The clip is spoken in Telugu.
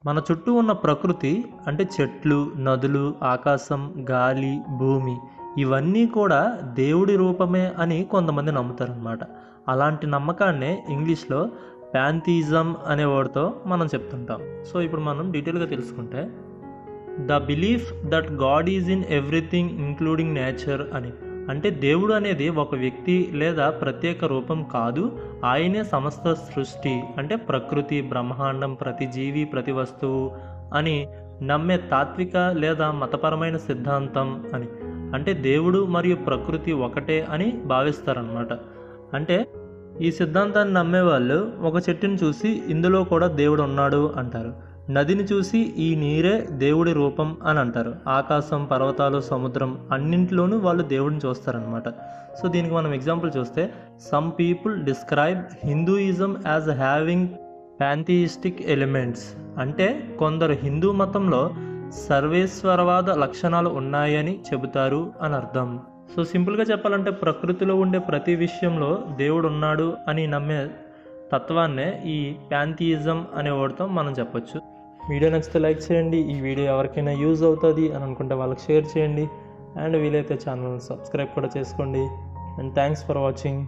మన చుట్టూ ఉన్న ప్రకృతి అంటే చెట్లు, నదులు, ఆకాశం, గాలి, భూమి ఇవన్నీ కూడా దేవుడి రూపమే అని కొంతమంది నమ్ముతారనమాట. అలాంటి నమ్మకాన్నే ఇంగ్లీష్లో ప్యాంథియిజం అనే వర్డ్తో మనం చెప్తుంటాం. సో ఇప్పుడు మనం డీటెయిల్గా తెలుసుకుంటే the belief that God is in everything including nature అని. అంటే దేవుడు అనేది ఒక వ్యక్తి లేదా ప్రత్యేక రూపం కాదు, ఆయనే సమస్త సృష్టి అంటే ప్రకృతి, బ్రహ్మాండం, ప్రతి జీవి, ప్రతి వస్తువు అని నమ్మే తాత్విక లేదా మతపరమైన సిద్ధాంతం అని. అంటే దేవుడు మరియు ప్రకృతి ఒకటే అని భావిస్తారనమాట. అంటే ఈ సిద్ధాంతాన్ని నమ్మేవాళ్ళు ఒక చెట్టుని చూసి ఇందులో కూడా దేవుడు ఉన్నాడు అంటారు. నదిని చూసి ఈ నీరే దేవుడి రూపం అని అంటారు. ఆకాశం, పర్వతాలు, సముద్రం అన్నింటిలోనూ వాళ్ళు దేవుడిని చూస్తారనమాట. సో దీనికి మనం ఎగ్జాంపుల్ చూస్తే some people describe Hinduism as having pantheistic elements. అంటే కొందరు హిందూ మతంలో సర్వేశ్వరవాద లక్షణాలు ఉన్నాయని చెబుతారు అని అర్థం. సో సింపుల్గా చెప్పాలంటే ప్రకృతిలో ఉండే ప్రతి విషయంలో దేవుడు ఉన్నాడు అని నమ్మే తత్వాన్నే ఈ ప్యాంథియిజం అనే వర్డ్తో మనం చెప్పొచ్చు. వీడియో నచ్చితే లైక్ చేయండి. ఈ వీడియో ఎవరికైనా యూజ్ అవుతుంది అని అనుకుంటే వాళ్ళకి షేర్ చేయండి. అండ్ వీలైతే ఛానల్ని సబ్స్క్రైబ్ కూడా చేసుకోండి. And thanks for watching.